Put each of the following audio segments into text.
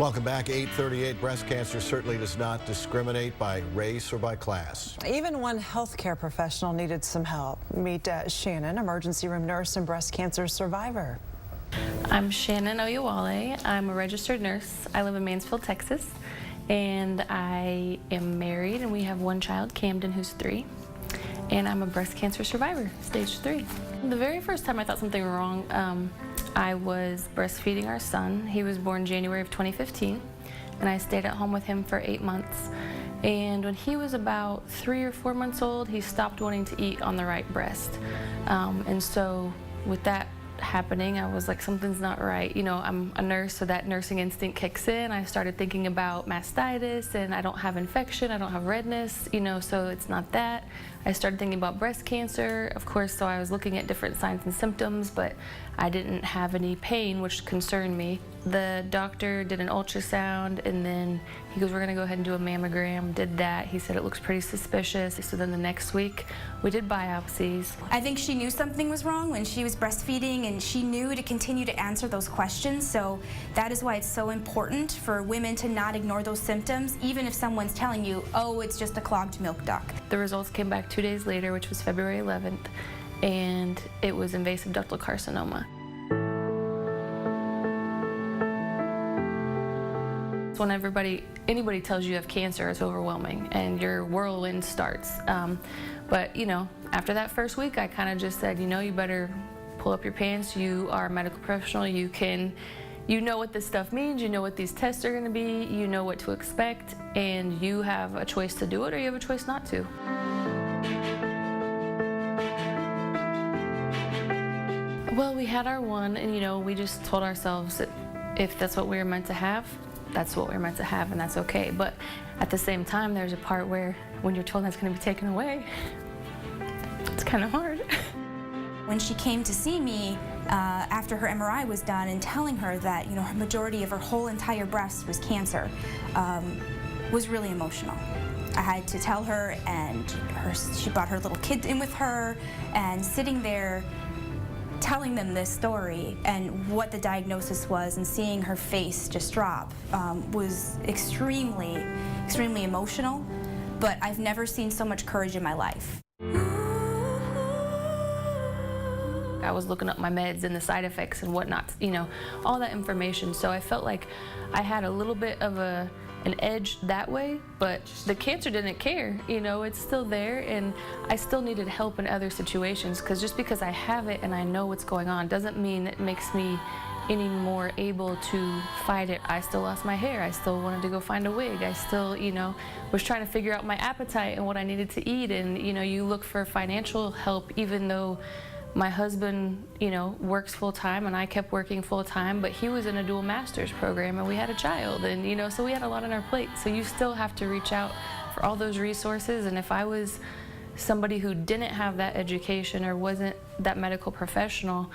Welcome back. 8:38. Breast cancer certainly does not discriminate by race or by class. Even one healthcare professional needed some help. Meet Shannon, emergency room nurse and breast cancer survivor. I'm Shannon Oyewole. I'm a registered nurse. I live in Mansfield, Texas, and I am married, and we have one child, Camden, who's 3. And I'm a breast cancer survivor, stage 3. The very first time I thought something wrong, I was breastfeeding our son. He was born January of 2015, and I stayed at home with him for 8 months. And when he was about 3 or 4 months old, he stopped wanting to eat on the right breast. And so with that happening, I was like, something's not right. You know, I'm a nurse, so that nursing instinct kicks in. I started thinking about mastitis, and I don't have infection, I don't have redness, you know, so it's not that. I started thinking about breast cancer, of course, so I was looking at different signs and symptoms, but I didn't have any pain, which concerned me. The doctor did an ultrasound, and then he goes, we're gonna go ahead and do a mammogram. Did that. He said it looks pretty suspicious. So then the next week, we did biopsies. I think she knew something was wrong when she was breastfeeding, and she knew to continue to answer those questions. So that is why it's so important for women to not ignore those symptoms, even if someone's telling you, oh, it's just a clogged milk duct. The results came back 2 days later, which was February 11th, and it was invasive ductal carcinoma. When anybody tells you have cancer, it's overwhelming and your whirlwind starts. But you know, after that first week, I kind of just said, you know, you better pull up your pants. You are a medical professional. You know what this stuff means. You know what these tests are going to be. You know what to expect, and you have a choice to do it, or you have a choice not to. Well, we had our one, and you know, we just told ourselves that if that's what we were meant to have, that's what we're meant to have, and that's okay. But at the same time, there's a part where when you're told that's going to be taken away, it's kind of hard. When she came to see me after her MRI was done, and telling her that, you know, her majority of her whole entire breast was cancer, was really emotional. I had to tell her, and she brought her little kid in with her, and sitting there telling them this story and what the diagnosis was, and seeing her face just drop was extremely, extremely emotional. But I've never seen so much courage in my life. I was looking up my meds and the side effects and whatnot, you know, all that information. So I felt like I had a little bit of an edge that way, but the cancer didn't care, you know, it's still there, and I still needed help in other situations, because just because I have it and I know what's going on doesn't mean it makes me any more able to fight it. I still lost my hair. I still wanted to go find a wig. I still, you know, was trying to figure out my appetite and what I needed to eat, and, you know, you look for financial help, even though my husband, you know, works full-time, and I kept working full-time, but he was in a dual master's program, and we had a child, and, you know, so we had a lot on our plate. So you still have to reach out for all those resources. And if I was somebody who didn't have that education or wasn't that medical professional,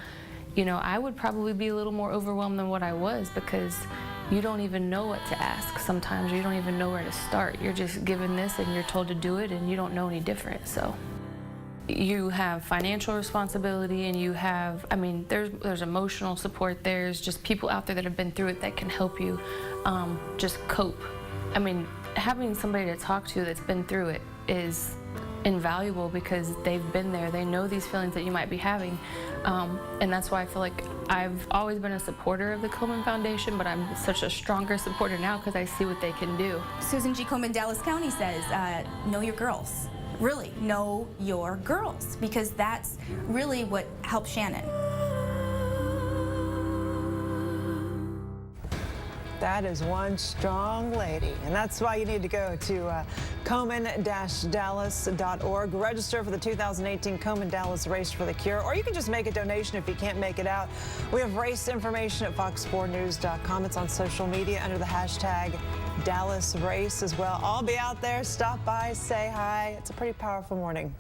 you know, I would probably be a little more overwhelmed than what I was, because you don't even know what to ask sometimes. You don't even know where to start. You're just given this and you're told to do it, and you don't know any different. So you have financial responsibility, and you have, I mean, there's emotional support. There's just people out there that have been through it that can help you just cope. I mean, having somebody to talk to that's been through it is invaluable, because they've been there. They know these feelings that you might be having, and that's why I feel like I've always been a supporter of the Komen Foundation, but I'm such a stronger supporter now because I see what they can do. Susan G. Komen, Dallas County says, know your girls. Really, know your girls, because that's really what helped Shannon. That is one strong lady, and that's why you need to go to Komen-Dallas.org. Register for the 2018 Komen Dallas Race for the Cure, or you can just make a donation if you can't make it out. We have race information at fox4news.com. It's on social media under the hashtag Dallas Race as well. I'll be out there. Stop by, say hi. It's a pretty powerful morning.